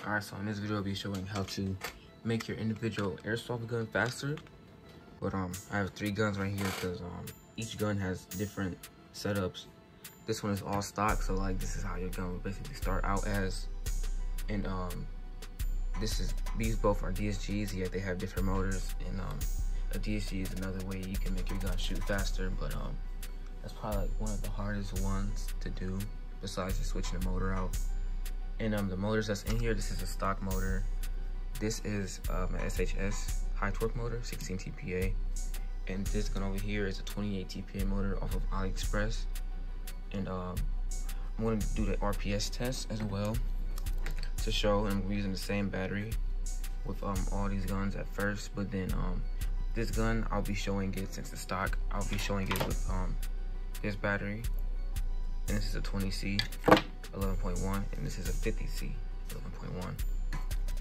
Alright, so in this video I'll be showing how to make your individual airsoft gun faster. But I have 3 guns right here because each gun has different setups. This one is all stock, so like this is how your gun will basically start out as. And these both are DSGs, yet they have different motors. And a DSG is another way you can make your gun shoot faster, but that's probably like one of the hardest ones to do besides just switching the motor out. And the motors that's in here, this is a stock motor. This is an SHS high torque motor, 16 TPA. And this gun over here is a 28 TPA motor off of AliExpress. And I'm going to do the RPS test as well to show. And I'm using the same battery with all these guns at first, but then this gun I'll be showing it, since it's stock, I'll be showing it with this battery. And this is a 20C 11.1, and this is a 50C 11.1.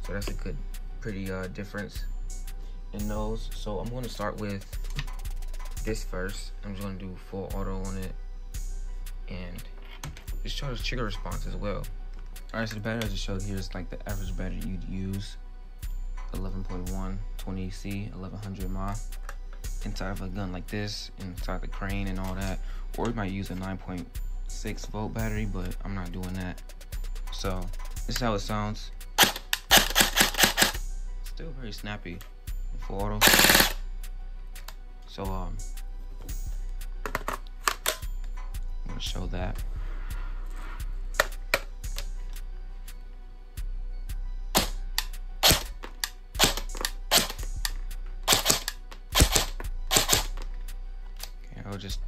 So that's a good, pretty difference in those. So I'm going to start with this first. I'm just going to do full auto on it and just show the trigger response as well. Alright, so the battery I just showed here is like the average battery you'd use. 11.1 20C 1100 mAh inside of a gun like this, inside the crane and all that. Or you might use a 9.6 volt battery, but I'm not doing that. So this is how it sounds. Still very snappy, full auto. So I'm gonna show that. Okay, I'll just,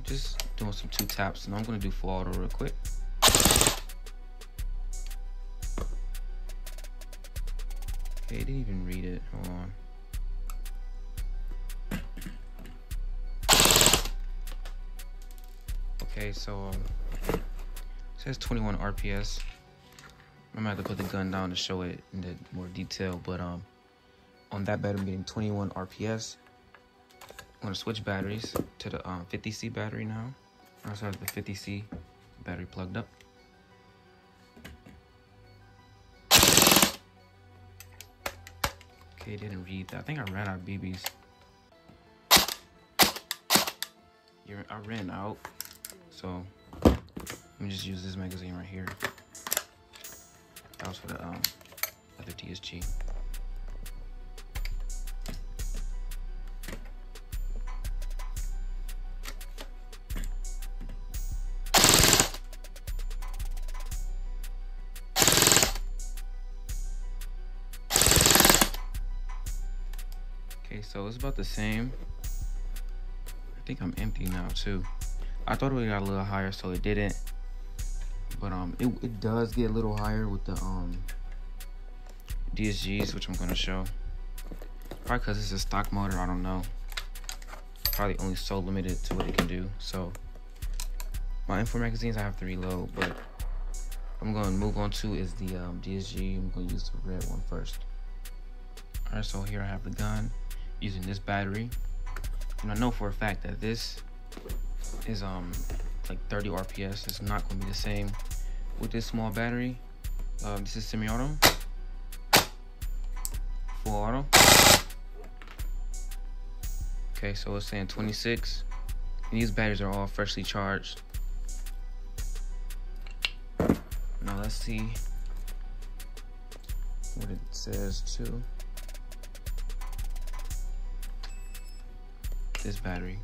just doing some 2 taps, and I'm gonna do full auto real quick. Okay, it didn't even read it. Hold on. Okay, so it says 21 RPS. I'm gonna have to put the gun down to show it in more detail, but on that battery I'm getting 21 RPS. I'm gonna switch batteries to the 50C battery now. I also have the 50C battery plugged up. Okay, didn't read that. I think I ran out of BBs. I ran out, so let me just use this magazine right here. That was for the other DSG. Okay, so it's about the same. I think I'm empty now too. I thought it got a little higher, so it didn't. But it does get a little higher with the DSGs, which I'm gonna show. Probably because it's a stock motor, I don't know. Probably only so limited to what it can do. So my info magazines I have to reload, but I'm gonna move on to is the DSG. I'm gonna use the red one first. Alright, so here I have the gun using this battery, and I know for a fact that this is like 30 RPS. It's not going to be the same with this small battery. This is semi-auto, full auto. Okay, so it's saying 26, and these batteries are all freshly charged. Now let's see what it says too. This battery.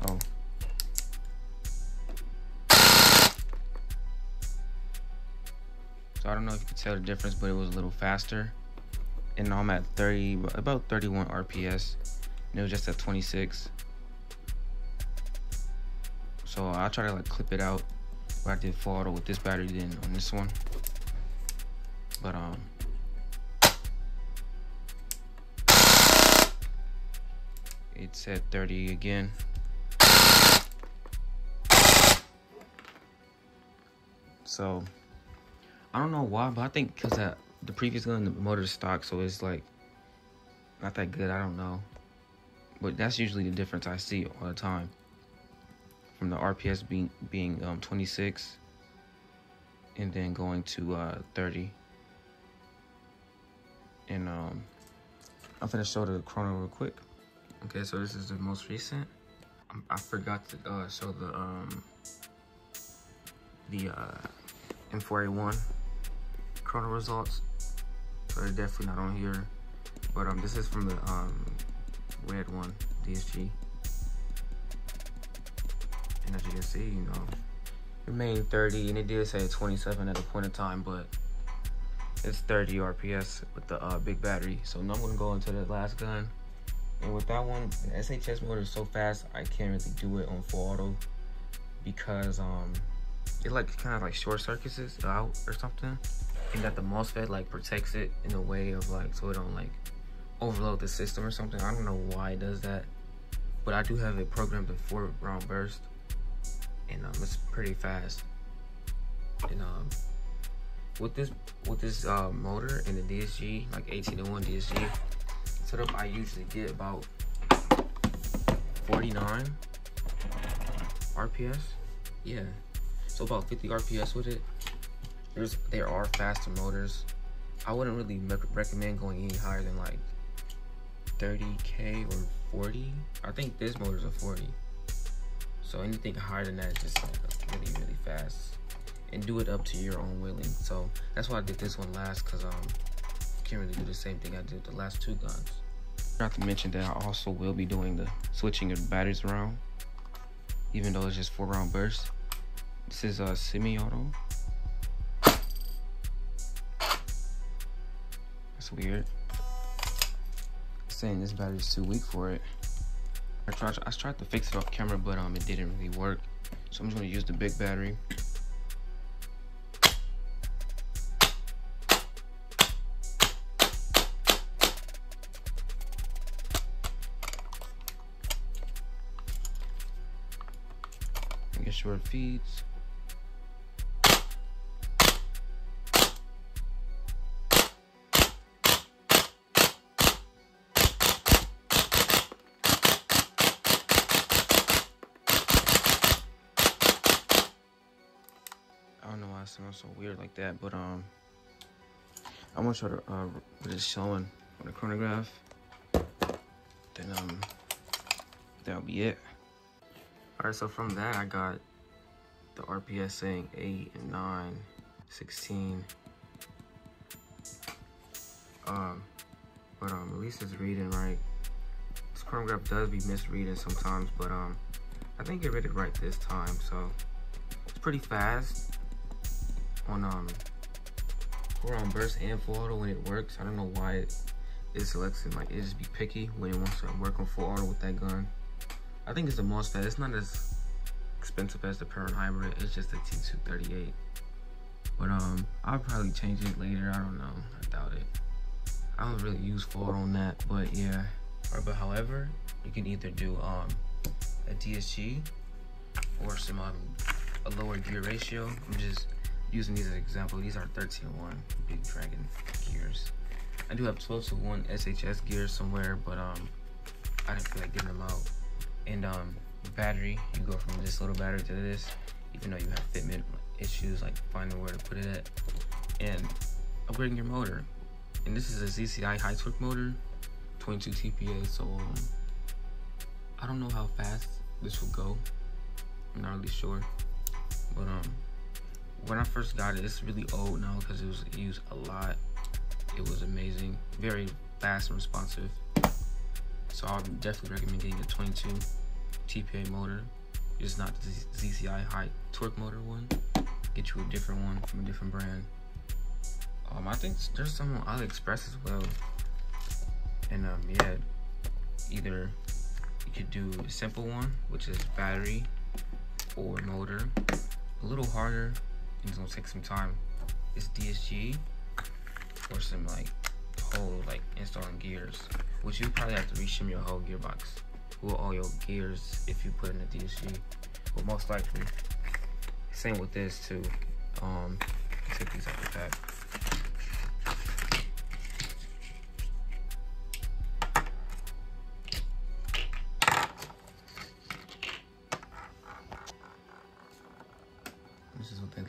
Oh. So I don't know if you can tell the difference, but it was a little faster. And now I'm at about 31 RPS. And it was just at 26. So I'll try to like clip it out. I did full auto with this battery then on this one, but it said 30 again. So I don't know why, but I think because the previous gun, the motor is stock, so it's like not that good. I don't know, But that's usually the difference I see all the time. From the RPS being 26 and then going to 30. And I'm gonna show the chrono real quick. Okay, so this is the most recent. I forgot to show the M4A1 chrono results, so they're definitely not on here. But this is from the red one, DSG. And as you can see, you know, remain 30, and it did say 27 at a point in time, but it's 30 RPS with the big battery. So now I'm gonna go into the last gun. And with that one, the SHS motor is so fast, I can't really do it on full auto because it like kind of like short circuits it out or something. And that the MOSFET like protects it in a way of like, so it don't like overload the system or something. I don't know why it does that, but I do have it programmed in 4-round burst, and it's pretty fast. And with this motor and the DSG, like 1801 DSG setup, I usually get about 49 RPS. Yeah, so about 50 RPS with it. There are faster motors. I wouldn't really recommend going any higher than like 30K or 40. I think this motor is a 40. So anything higher than that is just like really, really fast. And do it up to your own willing. So that's why I did this one last, because can't really do the same thing I did with the last two guns. Not to mention that I also will be doing the switching of the batteries around, even though it's just 4-round burst. This is a semi-auto. That's weird. It's saying this battery's too weak for it. I tried to fix it off camera, but it didn't really work. So I'm just gonna use the big battery. Make sure it feeds. I don't know why it sounds so weird like that, but I'm gonna show what it's showing on the chronograph. Then that'll be it. Alright, so from that I got the RPS saying 8 and 9, 16. But at least it's reading right. This chronograph does be misreading sometimes, but I think it read it right this time, so it's pretty fast on 4-round burst and full auto when it works. I don't know why it selects it, like it just be picky when it wants to work on full auto with that gun. I think it's the MOSFET. It's not as expensive as the Perrin Hybrid. It's just the T238. But I'll probably change it later. I don't know. I doubt it. I don't really use full auto on that, but yeah. Alright, but however, you can either do a DSG or some a lower gear ratio. I'm just using these as an example. These are 13-1 Big Dragon gears. I do have 12-1 SHS gears somewhere, but I didn't feel like getting them out. And battery, you go from this little battery to this, even though you have fitment issues like finding where to put it at, and upgrading your motor. And this is a ZCI high torque motor, 22 TPA. So I don't know how fast this will go. I'm not really sure, but when I first got it, it's really old now because it was used a lot. It was amazing, very fast and responsive. So I would definitely recommend getting a 22 TPA motor. It's not the ZCI high torque motor one. Get you a different one from a different brand. I think there's some on AliExpress as well. And yeah, either you could do a simple one, which is battery or motor. A little harder, and it's gonna take some time. It's DSG or some like whole like installing gears, which you probably have to reshim your whole gearbox, well, all your gears if you put in a DSG. But most likely, same with this too. Take these out the pack.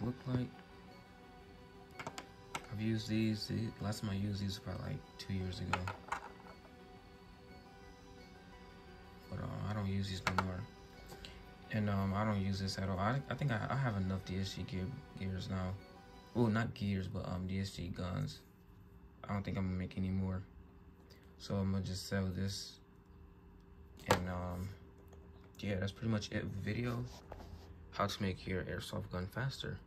look like. I've used these. Last time I used these was probably like 2 years ago. But I don't use these no more. And I don't use this at all. I think I have enough DSG gears now. Well, not gears, but DSG guns. I don't think I'm gonna make any more. So I'm gonna just sell this. And yeah, that's pretty much it. Video: how to make your airsoft gun faster.